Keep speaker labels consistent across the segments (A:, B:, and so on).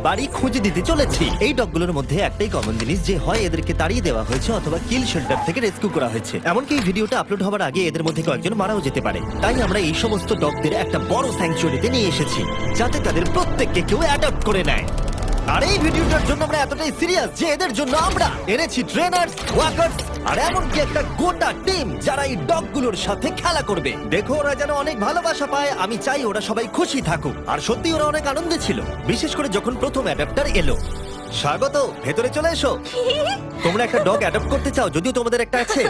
A: বাড়ি খুঁজে দিতে চলেছি। এই ডগগুলোর মধ্যে একটাই কমন জিনিস, যে হয় এদেরকে তাড়িয়ে দেওয়া হয়েছে অথবা কিল শেল্টার থেকে রেস্কিউ করা হয়েছে। এমনকি এই ভিডিওটা আপলোড হওয়ার আগে এদের মধ্যে কয়েকজন মারাও যেতে পারে। তাই আমরা এই সমস্ত ডগদের একটা বড় স্যাংচুয়ারিতে নিয়ে এসেছি, যাতে তাদের প্রত্যেককে কেউ অ্যাডপ্ট করে নেয়। আর এই ভিডিওটার জন্য আমরা এতটাই সিরিয়াস যে এদের জন্য আমরা এনেছি ট্রেনার্স, ওয়াকার্স আর এমনকি একটা গোটা টিম যারা এই ডগগুলোর সাথে খেলা করবে। দেখো ওরা যেন অনেক ভালোবাসা পায়, আমি চাই ওরা সবাই খুশি থাকুক। আর সত্যি ওরা অনেক আনন্দে ছিল, বিশেষ করে যখন প্রথম অ্যাডাপ্টার এলো। স্বাগত, ভেতরে চলে এসো। তোমরা একটা ডগ অ্যাডপ্ট করতে চাও? যদিও তোমাদের একটা আছে।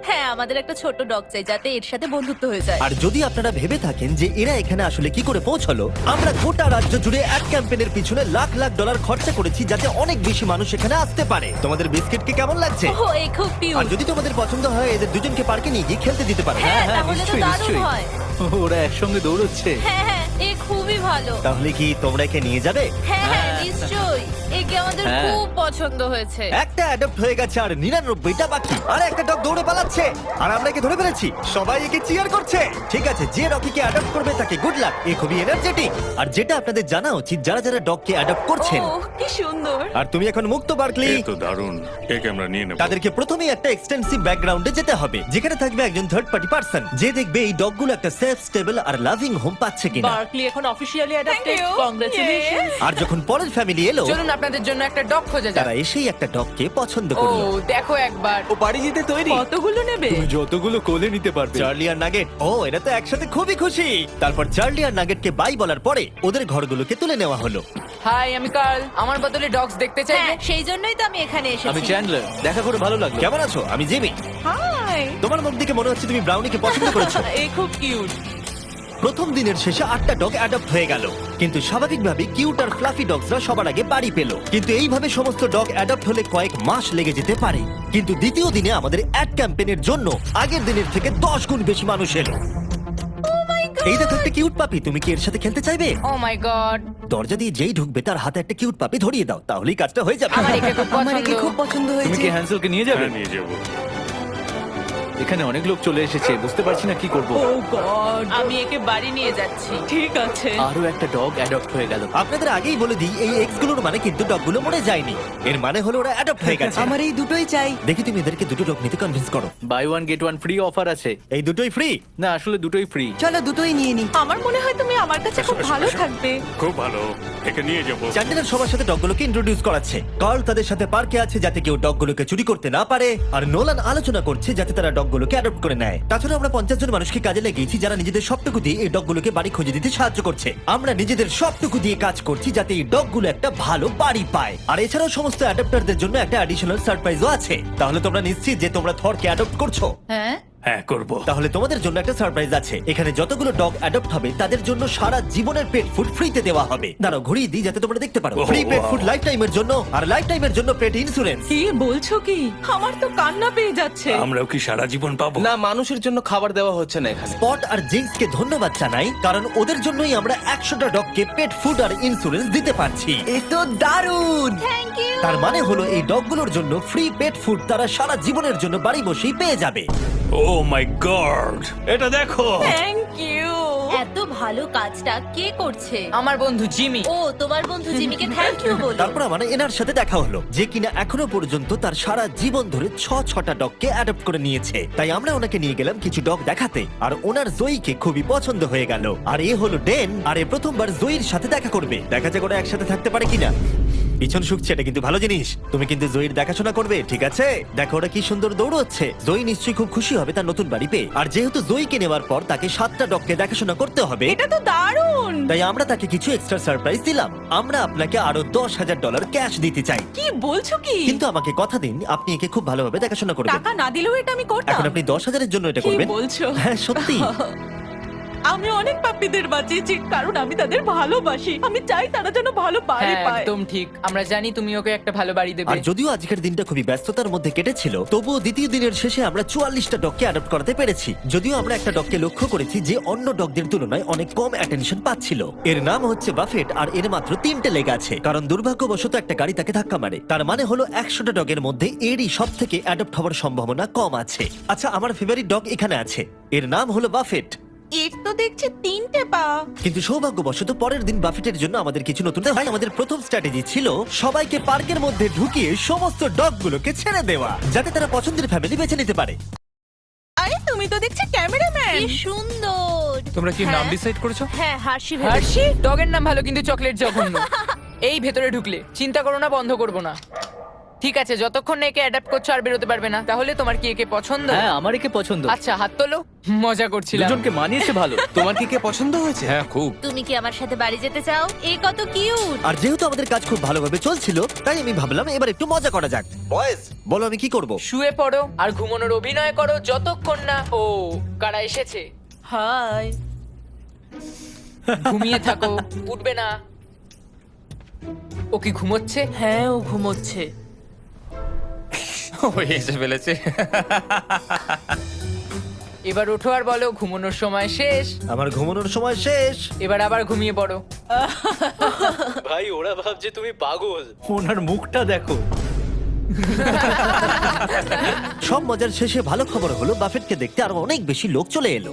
B: হ্যাঁ, আমাদের একটা ছোট ডগ চাই যাতে এর সাথে বন্ধুত্ব হয়ে যায়।
A: আর যদি আপনারা ভেবে থাকেন যে এরা এখানে আসলে কি করে পৌঁছলো, আমরা গোটা রাজ্য জুড়ে এক ক্যাম্পেইনের পিছনে লাখ লাখ ডলার খরচা করেছি যাতে অনেক বেশি মানুষ এখানে আসতে পারে। তোমাদের বিস্কিটকে কেমন লাগছে?
B: ও, এই খুব
A: আর
B: কিউট।
A: যদি তোমাদের পছন্দ হয় এদের দুজনকে পার্কে নিয়ে গিয়ে খেলতে দিতে পারো।
B: হ্যাঁ,
C: হ্যাঁ,
B: তাহলে তো
C: নিশ্চয়ই,
B: দারুণ
C: নিশ্চয়ই।
B: হয়।
C: ওরা একসঙ্গে দৌড়চ্ছে।
B: হ্যাঁ হ্যাঁ, এ খুবই ভালো।
A: তাহলে কি তোমরা একে নিয়ে যাবে?
B: হ্যাঁ হ্যাঁ, নিশ্চয়ই। একে আমাদের
C: হ্যাঁ।
B: খুব পছন্দ হয়েছে।
A: একটা অ্যাডপ্ট হয়ে গেছে আর 99টা বাকি। আর একটা ডগ দৌড়ে পালাচ্ছে আর আমরা একে ধরে ফেলেছি। সবাই একে চিয়ার করছে। ঠিক আছে, যে রকিকে অ্যাডপ্ট করবে তাকে গুড লাক। এ খুবই এনার্জেটিক। আর যেটা আপনাদের জানা উচিত, যারা যারা ডগকে অ্যাডপ্ট করছেন,
B: ও, কি সুন্দর।
A: আর তুমি এখন মুক্ত বার্কলি,
D: এ তো দারুণ, একে আমরা নিয়ে নেব।
A: তাদেরকে প্রথমেই একটা এক্সটেন্সিভ ব্যাকগ্রাউন্ডে যেতে হবে, যেখানে থাকবে একজন থার্ড পার্টি পার্সন যে দেখবে এই ডগগুলো একটা সেফ, স্টেবল আর লাভিং হোম পাচ্ছে কিনা।
E: বার্কলি এখন officially adopted.
B: Thank you.
E: Congratulation.
A: আর যখন পরের ফ্যামিলি এলো,
E: চলুন আপনাদের জন্য একটা ডগ খোঁজা যাক।
A: তারা এসেই একটা ডগকে পছন্দ
E: ও,
A: করলো।
E: দেখো একবার।
C: ও বাড়ি যেতে তৈরি।
E: কতগুলো নেবে?
C: তুমি যতগুলো কোলে নিতে পারবে।
A: চার্লি আর নাগেট, ও এরা তো একসাথে খুবই খুশি। তারপর চার্লি আর নাগেটকে বাই বলার পরে ওদের ঘরগুলোকে তুলে নেওয়া হলো।
E: হাই, আমি কার্ল। আমার বদলে ডগস দেখতে চাইবে?
B: হ্যাঁ, সেই জন্যই তো আমি এখানে
C: আমি
B: এসেছি।
C: চ্যান্ডলার, দেখা করে ভালো লাগলো।
A: কেমন আছো? আমি জিমি।
E: হাই।
A: তোমার মুখ দেখে মনে হচ্ছে তুমি ব্রাউনিকে পছন্দ করেছো।
E: এই খুব কিউট।
A: প্রথম দিনের শেষে 8টা ডগ অ্যাডপ্ট হয়ে গেল, কিন্তু স্বাভাবিকভাবে কিউট আর ফ্লাফি ডগসরা সবার আগে বাড়ি পেল। কিন্তু এইভাবে সমস্ত ডগ অ্যাডপ্ট হলে কয়েক মাস লেগে যেতে পারে। কিন্তু দ্বিতীয় দিনে আমাদের অ্যাড ক্যাম্পেইনের জন্য আগের দিনের থেকে 10 গুণ বেশি মানুষ এলো। এই দেখো একটা কিউট পাপি, তুমি কি এর সাথে খেলতে চাইবে?
E: ও মাই গড।
A: দরজা দিয়ে যেই ঢুকবে তার হাতে একটা কিউট পাপি ধরিয়ে দাও, তাহলেই কাজটা হয়ে যাবে।
E: আমার একে খুব পছন্দ।
C: তুমি কি হ্যান্সেলকে নিয়ে যাবে?
D: হ্যাঁ, নিয়ে যাবো।
C: এখানে অনেক লোক চলে এসেছে, বুঝতে পারছি না কি করব।
E: ও গড। আমি একে বাড়ি নিয়ে যাচ্ছি। ঠিক আছে।
C: আরো একটা ডগ অ্যাডপ্ট হয়ে গেল।
A: আপনাদের আগেই বলে দিই, এই এক্সগুলোর মানে কিন্তু ডগগুলো মরে যায়নি। এর মানে হলো ওরা অ্যাডপ্ট হয়ে গেছে।
F: আমার এই দুটোই চাই।
A: দেখি তুমি এদেরকে দুটো ডগ নিতে কনভিন্স করো।
C: Buy one get one free offer আছে।
A: এই দুটোই ফ্রি।
C: না, আসলে দুটোই ফ্রি।
F: চলো দুটোই নিয়ে নি।
E: আমার মনে হয় তুমি আমার কাছে খুব ভালো থাকবে।
D: খুব ভালো, একে নিয়ে যাবো।
A: চ্যান্ডেলার সবার সাথে ডগগুলোকে ইন্ট্রোডিউস করাচ্ছে। কার্ল তাদের সাথে পার্কে আছে যাতে কেউ ডগগুলোকে চুরি করতে না পারে, আর নোলান আলোচনা করছে যাতে তারা ডগগুলোকে অ্যাডপ্ট করে নেয়। তাছাড়া আমরা 50 জন মানুষকে কাজে লাগিয়েছি যারা নিজেদের সবটুকু দিয়ে এই ডগগুলোকে বাড়ি খুঁজে দিতে সাহায্য করছে। আমরা নিজেদের সবটুকু দিয়ে কাজ করছি যাতে এই ডগগুলো একটা ভালো বাড়ি পায়। আর এছাড়াও সমস্ত অ্যাডাপ্টারদের জন্য একটা অ্যাডিশনাল সারপ্রাইজও আছে। তাহলে তোমরা নিশ্চিত যে তোমরা থরকে অ্যাডপ্ট করছো?
B: হ্যাঁ,
D: হ্যাঁ, করবো।
A: তাহলে তোমাদের জন্য একটা সারপ্রাইজ আছে। এখানে যতগুলো ডগ অ্যাডপ্ট হবে তাদের জন্য সারা জীবনের পেট ফুড ফ্রিতে দেওয়া হবে। দাঁড়াও ঘুরিয়ে দিই যাতে তোমরা দেখতে পারো।
D: Oh,
A: free pet
D: wow.
A: Food life টাইমের জন্য, আর লাইফ টাইমের জন্য পেট ইন্স্যুরেন্স।
E: কি বলছো কি? আমার তো কান্না পেয়ে যাচ্ছে।
D: আমরাও কি সারা জীবন পাবো?
G: না, মানুষের জন্য খাবার দেওয়া হচ্ছে না এখানে।
A: স্পট আর জিঙ্কসকে ধন্যবাদ জানাই, কারণ ওদের জন্যই আমরা 100টা ডগকে পেট ফুড আর ইন্স্যুরেন্স দিতে পারছি।
F: এ তো দারুণ।
B: Thank you.
A: তার মানে হলো এই ডগগুলোর জন্য ফ্রি পেট ফুড তারা সারা জীবনের জন্য বাড়ি বসেই পেয়ে যাবে।
D: ও মাই গড, এটা দেখো।
E: Thank you.
B: এত ভালো কাজটা কে করছে?
E: আমার বন্ধু জিমি।
B: ও, তোমার বন্ধু জিমিকে থ্যাংক ইউ বলো।
A: তারপর আমার এনার সাথে দেখা হলো, যে কিনা এখনো পর্যন্ত তার সারা জীবন ধরে 6টা ডগকে অ্যাডপ্ট করে নিয়েছে। তাই আমরা ওনাকে নিয়ে গেলাম কিছু ডগ দেখাতে, আর ওনার জয়ীকে খুবই পছন্দ হয়ে গেল। আর এ হলো ডেন, আর এ প্রথমবার জয়ীর সাথে দেখা করবে। দেখা যাক ওরা একসাথে থাকতে পারে কিনা। পিছন শুকছে, এটা কিন্তু ভালো জিনিস। তুমি কিন্তু জয়ীর দেখাশোনা করবে, ঠিক আছে? দেখো ওরা কি সুন্দর দৌড়চ্ছে। জয়ী নিশ্চয়ই খুব খুশি হবে তার নতুন বাড়ি পেয়ে। আর যেহেতু জয়ীকে নেওয়ার পর তাকে 7টা ডগকে দেখাশোনা করতে হবে,
E: এটা তো দারুণ।
A: তাই আমরা তাকে কিছু এক্সট্রা সারপ্রাইজ দিলাম। আমরা আপনাকে আরো $10,000 ক্যাশ দিতে চাই,
E: কি বলছো কি?
A: কিন্তু আমাকে কথা দিন আপনি একে খুব ভালোভাবে দেখাশোনা করবেন।
E: টাকা না দিলেও এটা আমি করতাম।
A: এখন আপনি 10,000-এর জন্য এটা
E: কি
A: করবেন?
E: বলছো?
A: হ্যাঁ, সত্যি।
E: আমি অনেক পাপ্পিদের বাঁচিয়েছি কারণ আমি তাদের ভালোবাসি। আমি চাই তারা যেন ভালো বাড়ি
H: হ্যাঁ,
E: পায়।
H: একদম ঠিক। আমরা জানি তুমি ওকে একটা ভালো বাড়ি দেবে।
A: আর যদিও আজকের দিনটা খুবই ব্যস্ততার মধ্যে কেটেছিল, তবুও দ্বিতীয় দিনের শেষে আমরা 44টা ডগকে অ্যাডপ্ট করাতে পেরেছি। যদিও আমরা একটা ডগকে লক্ষ্য করেছি যে অন্য ডগদের তুলনায় অনেক কম অ্যাটেনশন পাচ্ছিল। এর নাম হচ্ছে বাফেট, আর এর মাত্র 3টে লেগ আছে, কারণ দুর্ভাগ্যবশত একটা গাড়ি তাকে ধাক্কা মারে। তার মানে হলো 100টা ডগের মধ্যে এরই সব থেকে অ্যাডপ্ট হওয়ার সম্ভাবনা কম আছে। আচ্ছা, আমার ফেভারিট ডগ এখানে আছে, এর নাম হলো বাফেট।
E: এর তো দেখছি 3টে পা।
A: কিন্তু সৌভাগ্যবশত পরের দিন বাফেটের জন্য আমাদের কিছু নতুন তাই আমাদের প্রথম স্ট্র্যাটেজি ছিল সবাইকে পার্কের মধ্যে ঢুকিয়ে সমস্ত ডগগুলোকে ছেড়ে দেওয়া যাতে তারা পছন্দের ফ্যামিলি বেছে নিতে পারে।
E: আরে তুমি তো দেখছি ক্যামেরাম্যান।
B: কি সুন্দর।
C: তোমরা কি নাম
B: হ্যাঁ।
C: ডিসাইড করেছো?
B: হ্যাঁ, হার্ষি
H: হার্ষি ডগের নাম ভালো কিন্তু চকলেট জঘন্য। এই ভেতরে ঢুকলে চিন্তা করো না, বন্ধ করবো না। ঠিক আছে, যতক্ষণ না একে অ্যাডাপ্ট করছো আর বেরোতে পারবে না। তাহলে তোমার কি একে পছন্দ?
C: হ্যাঁ, আমার একে পছন্দ।
H: আচ্ছা, হাত তোলো। মজা করছিলাম।
C: দুজনকে মানিয়েছে ভালো।
G: তোমার কি কে পছন্দ হয়েছে?
C: হ্যাঁ, খুব।
B: তুমি কি আমার সাথে বাড়ি যেতে চাও? এ কত কিউট।
A: আর যেহেতু আমাদের কাজ খুব ভালোভাবে চলছিল তাই আমি ভাবলাম এবার একটু মজা করা যাক। বয়েজ, বলো আমি কি করব?
H: শুয়ে পড়ো আর ঘুমানোর অভিনয় করো যতক্ষণ না ও কারা এসেছে।
E: হাই।
H: ঘুমিয়ে থাকো, উঠবে না। ও কি ঘুমোচ্ছে?
E: হ্যাঁ, ও ঘুমোচ্ছে।
C: ও এসে ফেলেছে।
H: এবার ওঠো আর বলো ঘুমানোর সময় শেষ।
A: আমার ঘুমানোর সময় শেষ।
H: এবার আবার ঘুমিয়ে পড়ো।
G: ভাই ওরা ভাবছে তুমি পাগল।
C: ওনার মুখটা দেখো।
A: সব মজার শেষে ভালো খবর হলো বাফেটকে দেখতে আরো অনেক বেশি লোক চলে এলো।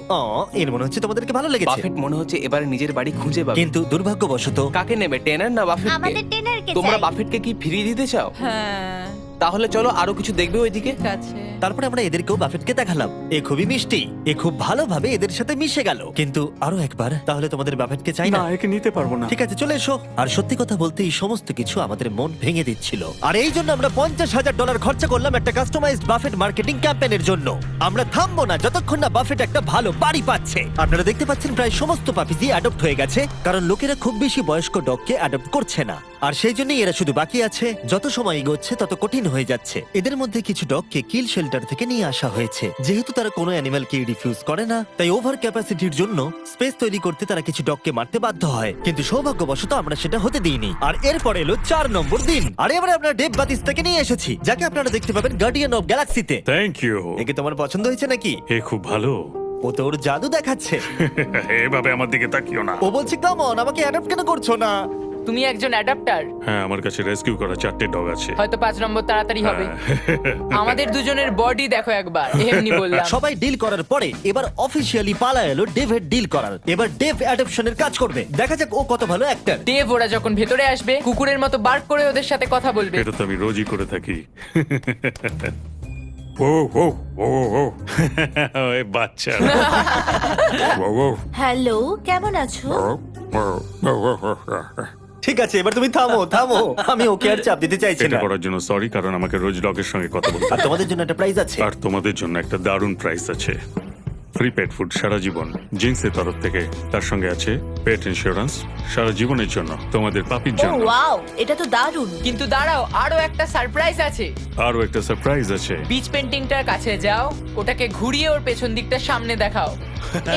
A: এর মনে হচ্ছে তোমাদেরকে ভালো লেগেছে।
G: বাফেট মনে হচ্ছে এবারে নিজের বাড়ি খুঁজে পাবে।
A: কিন্তু দুর্ভাগ্যবশত
G: কাকে নেবে, টেনার না বাফেটকে?
B: আমাদের টেনারকে
G: তোমরা
B: চাই।
G: বাফেটকে কি ফিরিয়ে দিতে চাও?
E: হ্যাঁ,
G: তাহলে চলো আরো কিছু দেখবে ওইদিকে।
E: ঠিক আছে।
A: তারপরে আমরা এদেরকেও বাফেটকে দেখালাম। এ খুবই মিষ্টি, এ খুব ভালোভাবে এদের সাথে মিশে গেল। কিন্তু আরো একবার, তাহলে তোমাদের বাফেটকে চাই না?
D: একে নিতে পারবো না।
A: ঠিক আছে, চলে এসো। আর সত্যি কথা বলতে এই সমস্ত কিছু আমাদের মন ভেঙে দিচ্ছিল। আর এই জন্য আমরা $50,000 খরচা করলাম একটা কাস্টমাইজড বাফেট মার্কেটিং ক্যাম্পেইনের জন্য। আমরা থামবো না যতক্ষণ না বাফেট একটা ভালো বাড়ি পাচ্ছে। আপনারা দেখতে পাচ্ছেন প্রায় সমস্ত পাপিজি অ্যাডপ্ট হয়ে গেছে, কারণ লোকেরা খুব বেশি বয়স্ক ডগকে অ্যাডপ্ট করছে না। আর সেই জন্যই এরা শুধু বাকি আছে। যত সময় এগোচ্ছে তত কঠিন হয়ে যাচ্ছে। এদের মধ্যে কিছু ডগকে কিল শেল্টার থেকে নিয়ে আসা হয়েছে। যেহেতু তারা কোনো অ্যানিমালকে রিফিউজ করে না, তাই ওভার ক্যাপাসিটির জন্য স্পেস তৈরি করতে তারা কিছু ডগকে মারতে বাধ্য হয়। কিন্তু সৌভাগ্যবশত আমরা সেটা হতে দিইনি। আর এরপর এলো 4 নম্বর দিন। আর এবারে আমরা ডেভ বাতিস থেকে নিয়ে এসেছি, যাকে আপনারা দেখতে পাবেন গার্ডিয়ান অফ গ্যালাক্সিতে।
D: Thank you.
A: একে তোমার পছন্দ হয়েছে নাকি?
D: এ খুব ভালো।
A: ও তো ওর জাদু দেখাচ্ছে।
D: এভাবে আমার দিকে তাকিও না।
A: ও বলছে কাম অন, আমাকে অ্যাডপ্ট কেন করছো না?
H: তুমি একজন অ্যাডাপ্টার।
D: হ্যাঁ, আমার কাছে রেস্কিউ করা 4টে ডগ আছে।
H: হয়তো 5 নম্বর তাড়াতাড়ি হবে। আমাদের দুজনের বডি দেখো একবার। এমনি বললাম।
A: সবাই ডিল করার পরে এবার অফিসিয়ালি পালা এলো ডেভের ডিল করার। এবার ডেভ অ্যাডপশনের কাজ করবে। দেখা যাক ও কত ভালো অ্যাক্টর।
H: দেব ওরা যখন ভেতরে আসবে কুকুরের মতো বার্ক করে ওদের সাথে কথা বলবে।
D: এটা তো আমি রোজই করে থাকি। ও ও ও ও এ বাচ্চা। ও ও
B: হ্যালো, কেমন আছো?
A: ঠিক আছে, এবার তুমি থামো থামো। আমি ওকে আর চাপ দিতে চাইছি
D: এটা
A: না।
D: করার জন্য সরি, কারণ আমাকে রোজ ডগের সঙ্গে কথা বলতে
A: আর
D: হয়।
A: তোমাদের জন্য একটা প্রাইজ আছে।
D: আর তোমাদের জন্য একটা দারুণ প্রাইস আছে। ফ্রি পেট ফুড সারা জীবন জিন্সের তরফ থেকে। তার সঙ্গে আছে পেট ইন্স্যুরেন্স সারা জীবনের জন্য তোমাদের পাপির
B: ও
D: জন্য।
B: ওয়াও, এটা তো দারুণ।
H: কিন্তু দাঁড়াও, আরো একটা সারপ্রাইজ আছে।
D: আরও একটা সারপ্রাইজ আছে।
H: বিচ পেন্টিংটার কাছে যাও, ওটাকে ঘুরিয়ে ওর পেছন দিকটা সামনে দেখাও।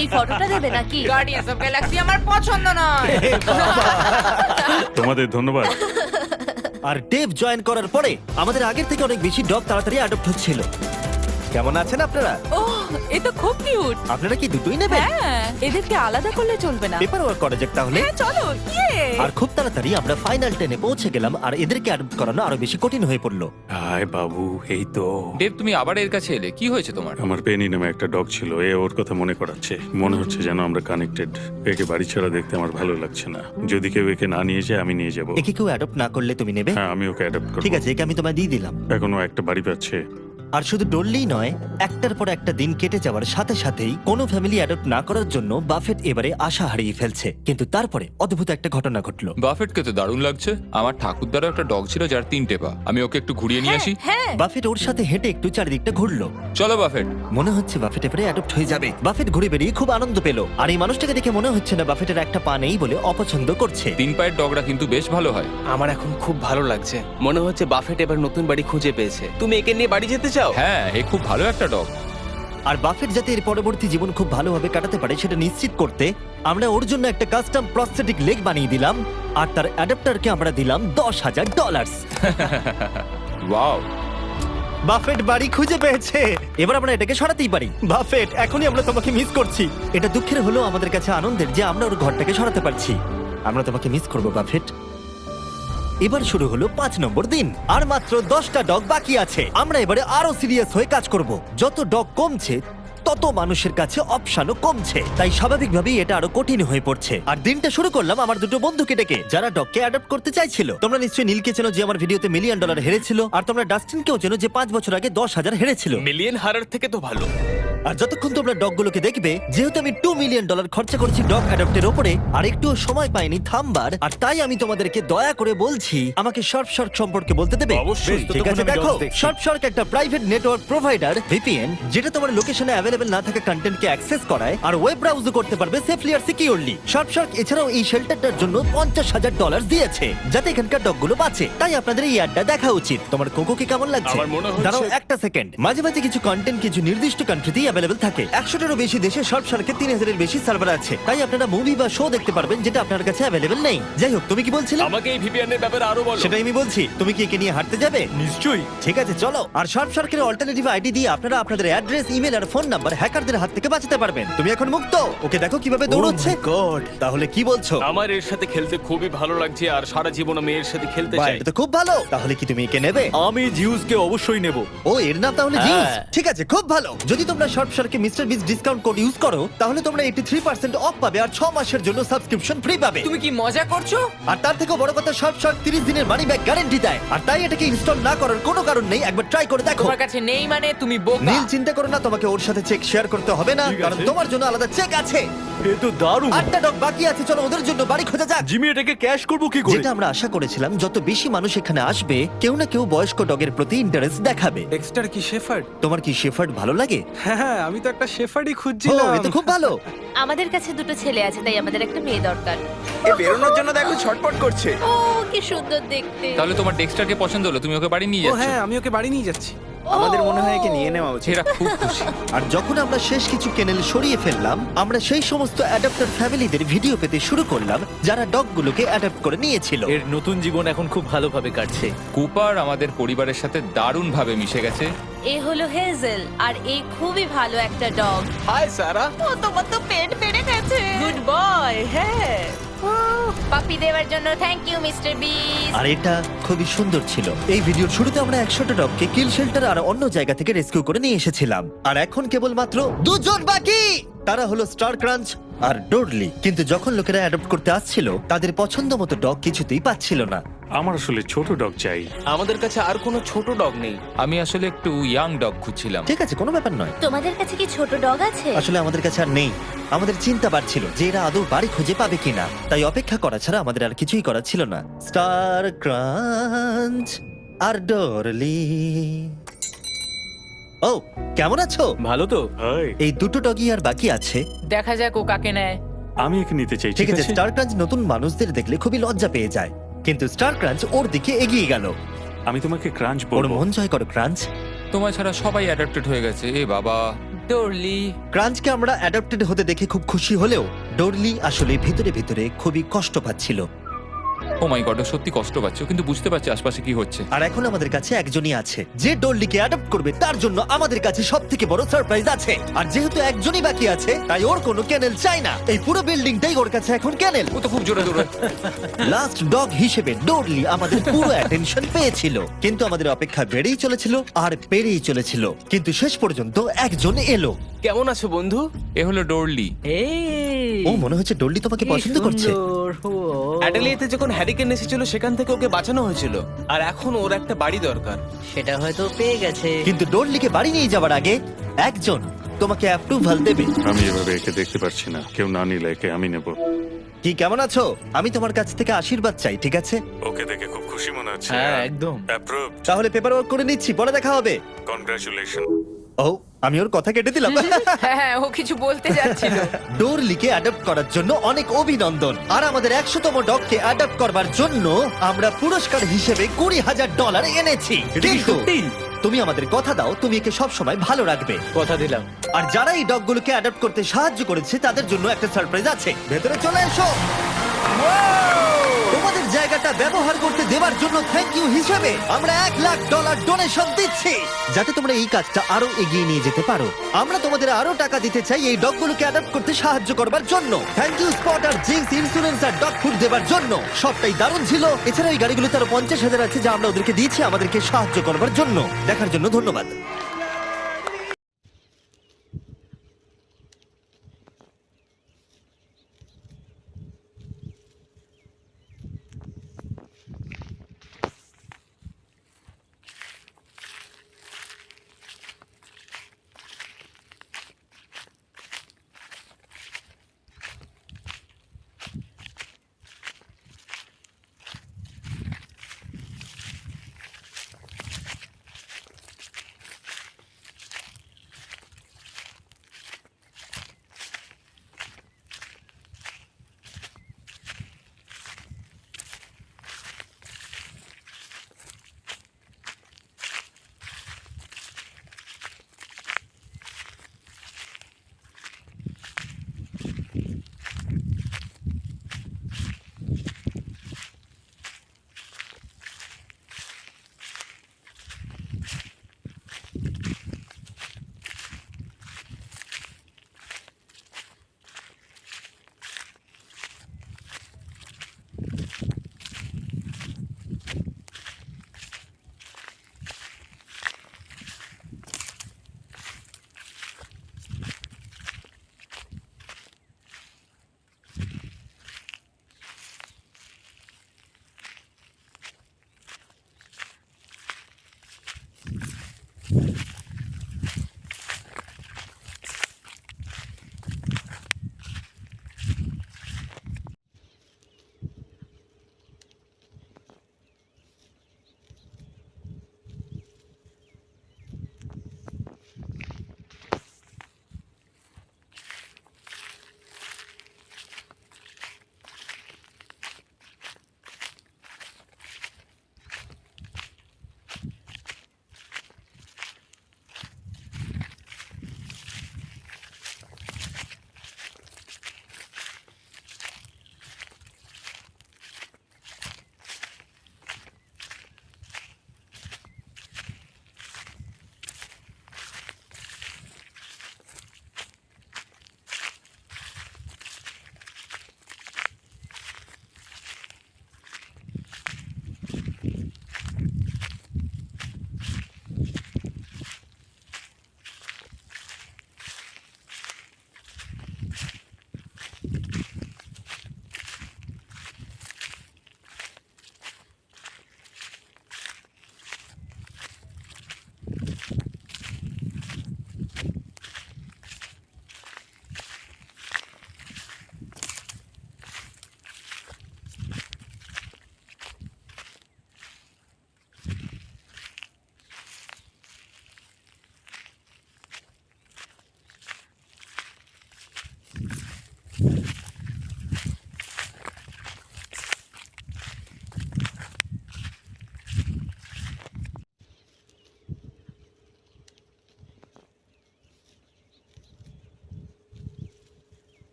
B: এই ফটোটা দেবে নাকি?
H: গার্ডিয়ান্স অফ গ্যালাক্সি আমার পছন্দ নয়।
D: তোমাদের ধন্যবাদ।
A: আর ডেভ জয়েন করার পরে আমাদের আগের থেকে অনেক বেশি ডগ তাড়াতাড়ি অ্যাডপ্ট হচ্ছিল। কেমন আছেন আপনারা?
E: ওহ, এ তো খুব কিউট।
A: আপনারা কি দুটোই নেবেন?
E: হ্যাঁ, এদেরকে আলাদা করলে চলবে না।
A: পেপার ওয়ার্ক করা যাক তাহলে।
E: হ্যাঁ, চলো। ইয়ে।
A: আর খুব তাড়াতাড়ি আমরা ফাইনাল 10-এ পৌঁছে গেলাম। আর এদেরকে অ্যাডপ্ট করানো আরো বেশি কঠিন হয়ে পড়লো।
D: হাই বাবু, এই তো।
I: দেব, তুমি আবার এর কাছে এলে, কি হয়েছে তোমার?
D: আমার পেনি নামে একটা ডগ ছিল, এ ওর কথা মনে করাচ্ছে। মনে হচ্ছে যেন আমরা কানেক্টেড। একে বাড়ি ছাড়া দেখতে আমার ভালো লাগছে না। যদি কেউ একে না নিয়ে যায় আমি নিয়ে যাব।
A: একে কেউ অ্যাডপ্ট না করলে তুমি নেবে?
D: হ্যাঁ, আমি ওকে অ্যাডাপ্ট করব।
A: ঠিক আছে, একে আমি তোমায় দিয়ে দিলাম।
D: এখনো একটা বাড়ি পাচ্ছে।
A: আর শুধু ডললেই নয়, একটার পর একটা দিন কেটে যাওয়ার সাথে সাথেই কোনো ফ্যামিলি অ্যাডপ্ট না করার জন্য বাফেট এবারে আশা হারিয়ে ফেলছে। কিন্তু তারপরে অদ্ভুত একটা ঘটনা ঘটলো।
I: বাফেটকে তো দারুণ লাগছে। আমার ঠাকুরদারও একটা ডগ ছিল যার 3টে পা। আমি ওকে একটু ঘুরিয়ে নিয়ে আসি।
B: হ্যাঁ,
A: বাফেট ওর সাথে হেঁটে একটু চারিদিকটা ঘুরলো।
I: চলো বাফেট।
A: মনে হচ্ছে বাফেট এবারে অ্যাডপ্ট হয়ে যাবে। বাফেট ঘুরে বেরিয়ে খুব আনন্দ পেল। আর এই মানুষটাকে দেখে মনে হচ্ছে না বাফেটের একটা পা নেই বলে অপছন্দ করছে।
I: 3 পায়ের ডগরা কিন্তু বেশ ভালো হয়।
G: আমার এখন খুব ভালো লাগছে। মনে হচ্ছে বাফেট এবার নতুন বাড়ি খুঁজে পেয়েছে। তুমি একে নিয়ে বাড়ি যেতে চাও?
I: হ্যাঁ, এ খুব ভালো একটা ডগ।
A: আর বাফেট যাতে এর পরবর্তী জীবন খুব ভালোভাবে কাটাতে পারে সেটা নিশ্চিত করতে আমরা ওর জন্য একটা কাস্টম প্রস্থেটিক লেগ বানিয়ে দিলাম। আর তার অ্যাডাপ্টারকে আমরা দিলাম $10,000।
I: ওয়াও,
A: বাফেট বাড়ি খুঁজে পেয়েছে। এবার আমরা এটাকে সরাতেই পারি। বাফেট, এখনই আমরা তোমাকে মিস করছি। এটা দুঃখের হলেও আমাদের কাছে আনন্দের যে আমরা ওর ঘরটাকে সরাতে পারছি। আমরা তোমাকে মিস করব বাফেট। এবার শুরু হলো 5 নম্বর দিন। আর মাত্র 10টা ডগ বাকি আছে। আমরা এবারে আরো সিরিয়াস হয়ে কাজ করব। যত ডগ কমছে তত মানুষের কাছে অপশনও কমছে, তাই স্বাভাবিকভাবেই এটা আরো কঠিন হয়ে পড়ছে। আর দিনটা শুরু করলাম আমার দুটো বন্ধুকে ডেকে, যারা ডগকে অ্যাডপ্ট করতে চাইছিল। তোমরা নিশ্চয়ই নীলকে চেনো, যে আমার ভিডিওতে $1 মিলিয়ন হেরেছিল, আর তোমরা ডাস্টিনকেও চেনো, যে 5 বছর আগে 10,000 হেরেছিল।
G: মিলিয়ন হারার থেকে তো ভালো।
A: আর যতক্ষণ তোমরা ডগগুলোকে দেখবে, যেহেতু আমি $2 মিলিয়ন খরচা করেছি ডগ অ্যাডপ্টের উপরে, আর একটুও সময় পাইনি থামবার, আর তাই আমি তোমাদেরকে দয়া করে বলছি আমাকে শার্ক সম্পর্কে বলতে দেবে।
C: অবশ্যই।
A: ঠিক আছে,
C: ততক্ষণ আমি
A: দেখো
C: dogs দেখছি।
A: শার্ক একটা প্রাইভেট নেটওয়ার্ক প্রোভাইডার ভিপিএন, যেটা তোমার লোকেশনে অ্যাভেলেবেল না থাকা কন্টেন্টকে অ্যাক্সেস করায় আর ওয়েব ব্রাউজও করতে পারবে সেফলি আর সিকিউরলি। শার্ক এছাড়াও এই শেল্টারটার জন্য $50,000 দিয়েছে, যাতে এখানকার ডগগুলো বাঁচে। তাই আপনাদের এই অ্যাডটা দেখা উচিত। তোমার কোকোকে কেমন লাগছে?
G: আমার মনে হচ্ছে-
A: দাঁড়াও একটা সেকেন্ড। মাঝে মাঝে কিছু কন্টেন্ট কিছু নির্দিষ্ট কান্ট্রিতেই অ্যাভেলেবেল থাকে। 100টারও বেশি দেশে শার্কের 3,000-এর বেশি সার্ভার আছে, তাই আপনারা মুভি বা শো দেখতে পারবেন যেটা আপনার কাছে অ্যাভেলেবেল নেই। যাই হোক, তুমি কি বলছিলে?
G: আমাকে এই ভিপিএন এর ব্যাপারে আরো বলো।
A: সেটাই আমি বলছি। তুমি কি একে নিয়ে হাঁটতে যাবে?
C: নিশ্চয়ই।
A: ঠিক আছে, চলো। আর শার্কের অল্টারনেটিভ আইডি দিয়ে আপনারা আপনাদের অ্যাড্রেস, ইমেল আর ফোন নাম্বার হ্যাকারদের হাত থেকে বাঁচাতে পারবেন। তুমি এখন মুক্ত। ওকে দেখো কিভাবে দৌড়চ্ছে।
C: গড।
A: তাহলে কি বলছো?
G: আমার এর সাথে খেলতে খুবই ভালো লাগছে আর সারা জীবন আমি এর সাথে খেলতে
A: বাহ,
G: চাই।
A: এটা তো খুব ভালো। তাহলে কি তুমি একে নেবে?
C: আমি জিউসকে অবশ্যই নেব।
A: ও, এর নাম তাহলে
C: হ্যাঁ।
A: জিউস। ঠিক আছে, খুব ভালো। যদি তোমরা শার্কে মিস্টার বিস ডিসকাউন্ট কোড ইউজ করো, তাহলে তোমরা 83% অফ পাবে আর 6 মাসের জন্য সাবস্ক্রিপশন ফ্রি পাবে।
H: তুমি কি মজা করছো?
A: আর তার থেকে বড় কথা, শার্ক 30 দিনের মানি ব্যাক গ্যারান্টি দেয়। আর তাই এটাকে ইনস্টল না করার কোনো কারণ নেই। একবার ট্রাই করে দেখো।
H: তোমার কাছে নেই মানে তুমি বোকা।
A: নীল, চিন্তা করো না, তোমাকে ওর সাথে চেক শেয়ার করতে হবে না,
C: ঠিক আছে।
A: কারণ তোমার জন্য আলাদা চেক আছে।
C: এ তো দারুণ।
A: 8টা ডগ বাকি আছে, চলো ওদের জন্য বাড়ি খোঁজা যাক।
C: জিমি এটাকে ক্যাশ করব কি করে?
A: যেটা আমরা আশা করেছিলাম, যত বেশি মানুষ এখানে আসবে, কেউ না কেউ বয়স্ক ডগের প্রতি ইন্টারেস্ট দেখাবে।
J: ডেক্সটার কি শেফার্ড?
A: তোমার কি শেফার্ড ভালো লাগে?
J: হ্যাঁ, আমি তো একটা শেফার্ডই
A: ও,
J: খুঁজছিলাম।
A: এ তো খুব ভালো।
B: আমাদের কাছে দুটো ছেলে আছে, তাই আমাদের একটা মেয়ে দরকার।
J: এ বেরোনোর জন্য দেখো ছটপট করছে।
B: ও কি সুন্দর দেখতে।
I: তাহলে তোমার ডেক্সটারকে পছন্দ হলো, তুমি ওকে বাড়ি নিয়ে
J: ও
I: যাচ্ছ।
J: হ্যাঁ, আমি ওকে বাড়ি নিয়ে যাচ্ছি।
F: আমাদের মনে হয় একে নিয়ে নেওয়া উচিত।
I: এরা খুব খুশি।
A: আর যখন আমরা শেষ কিছু কেনেল সরিয়ে ফেললাম, আমরা সেই সমস্ত অ্যাডাপ্টার ফ্যামিলিদের ভিডিও পেতে শুরু করলাম যারা ডগগুলোকে অ্যাডাপ্ট করে নিয়েছিল।
C: এর নতুন জীবন এখন খুব ভালোভাবে কাটছে।
I: কুপার আমাদের পরিবারের সাথে দারুণভাবে মিশে গেছে।
B: এ হলো হেজেল, আর এই খুবই ভালো একটা ডগ।
J: হাই সারা।
B: ও, তোমার তো পেট বেড়ে গেছে।
E: Good boy. হ্যাঁ,
B: পাপি দেওয়ার জন্য থ্যাংক ইউ মিস্টার বিস।
A: আর এটা খুবই সুন্দর ছিল। এই ভিডিওর শুরুতে আমরা 100টা ডগকে কিল শেল্টার আর অন্য জায়গা থেকে রেস্কিউ করে নিয়ে এসেছিলাম, আর এখন কেবলমাত্র 2 জন বাকি। তারা হলো স্টার ক্রাঞ্চ আর ডোরলি। কিন্তু যখন লোকেরা অ্যাডপ্ট করতে আসছিল, তাদের পছন্দ মতো ডগ কিছুতেই পাচ্ছিল না।
D: আমার আসলে ছোট ডগ চাই।
G: আমাদের কাছে আর কোনো ছোট ডগ নেই।
I: আমি আসলে একটু ইয়াং ডগ খুঁজছিলাম।
A: ঠিক আছে, কোনো ব্যাপার নয়।
B: তোমাদের কাছে কি ছোট ডগ আছে?
A: আসলে আমাদের কাছে আর নেই। আমাদের চিন্তা বাড়ছিল যে এরা আদৌ বাড়ি খুঁজে পাবে কিনা, তাই অপেক্ষা করা ছাড়া আমাদের আর কিছুই করার ছিল না। স্টার ক্রাঞ্চ আর ডরলি। ও, কেমন আছো?
C: ভালো তো?
D: হাই,
A: এই দুটো ডগই আর বাকি আছে।
H: দেখা যাক ও কাকে নেয়।
D: আমি একে নিতে চাই।
A: ঠিক আছে, স্টার ক্রাঞ্চ নতুন মানুষদের দেখলে খুবই লজ্জা পেয়ে যায়, কিন্তু স্টার ক্রাঞ্চ ওর দিকে এগিয়ে গেল।
D: আমি তোমাকে ক্রাঞ্চ
A: ওর
D: বলবো।
A: মন জয় করো ক্রাঞ্চ।
I: তোমার ছাড়া সবাই অ্যাডাপ্টেড হয়ে গেছে। এ বাবা।
H: ডরলি।
A: ক্রাঞ্চকে আমরা অ্যাডাপ্টেড হতে দেখে খুব খুশি হলেও ডোরলি আসলে ভিতরে ভিতরে খুবই কষ্ট পাচ্ছিল।
I: ও মাই গড, সত্যি কষ্ট পাচ্ছ, কিন্তু বুঝতে পারছি আশপাশে কি হচ্ছে।
A: আর এখন আমাদের কাছে একজনই আছে যে ডোরলিকে অ্যাডপ্ট করবে। তার জন্য আমাদের কাছে সবথেকে বড় সারপ্রাইজ আছে। আর যেহেতু একজনই বাকি আছে, তাই ওর কোনো ক্যানেল চাই না। এই পুরো বিল্ডিংটাই ওর কাছে এখন ক্যানেল।
I: ও তো খুব জোরে দৌড়ে।
A: লাস্ট ডগ হিসেবে ডোরলি আমাদের পুরো অ্যাটেনশন পেয়েছিল, কিন্তু আমাদের অপেক্ষা বেড়েই চলেছিল আর বেড়েই চলেছিল। কিন্তু শেষ পর্যন্ত একজন এলো।
G: কেমন আছো বন্ধু?
I: এ হলো ডোরলি।
A: ও, মনে হচ্ছে ডোরলি তোমাকে পছন্দ করছে।
G: অ্যাডেলিয়েতে যখন হ্যারিকেন এসেছিল সেখান থেকে ওকে বাঁচানো হয়েছিল, আর এখন ওর একটা বাড়ি দরকার।
F: সেটা হয়তো পেয়ে গেছে।
A: কিন্তু ডোরলিকে বাড়ি নিয়ে যাওয়ার আগে একজন তোমাকে অ্যাপ্রুভাল দেবে।
D: আমি এভাবে একে দেখতে পারছি না। কেউ না নিলে একে আমি নেব।
A: কি, কেমন আছো? আমি তোমার কাছ থেকে আশীর্বাদ চাই, ঠিক আছে?
D: ওকে দেখে খুব খুশি মনে হচ্ছে।
C: হ্যাঁ, একদম।
D: অ্যাপ্রুভ।
A: তাহলে পেপার ওয়ার্ক করে নিচ্ছি, পরে দেখা হবে।
D: কনগ্রাচুলেশন।
A: ও, আমি ওর কথা কেটে দিলাম।
H: হ্যাঁ হ্যাঁ, ও কিছু বলতে যাচ্ছিল।
A: ডোরলিকে অ্যাডপ্ট করার জন্য অনেক অভিনন্দন। আর আমাদের 100তম ডগকে অ্যাডপ্ট করবার জন্য আমরা পুরস্কার হিসেবে $20,000 এনেছি। কিন্তু তুমি আমাদের কথা দাও, তুমি একে সব সময় ভালো রাখবে।
C: কথা দিলাম।
A: আর যারা এই ডগগুলোকে অ্যাডপ্ট করতে সাহায্য করেছে, তাদের জন্য একটা সারপ্রাইজ আছে। ভেতরে চলে এসো। তোমাদের জায়গাটা ব্যবহার করতে দেওয়ার জন্য থ্যাংক ইউ হিসেবে আমরা $1,00,000 ডোনেশন দিচ্ছি, যাতে তোমরা এই কাজটা আরো এগিয়ে নিয়ে যেতে পারো। আমরা তোমাদের আরো টাকা দিতে চাই এই ডগগুলোকে অ্যাডপ্ট করতে সাহায্য করবার জন্য। থ্যাংক ইউ স্পট আর জিন্স ইন্স্যুরেন্স আর ডগ ফুড দেওয়ার জন্য। সবটাই দারুণ ছিল। এছাড়া এই গাড়িগুলোতে আরো 50,000 আছে যা আমরা ওদেরকে দিয়েছি আমাদেরকে সাহায্য করবার জন্য। দেখার জন্য ধন্যবাদ।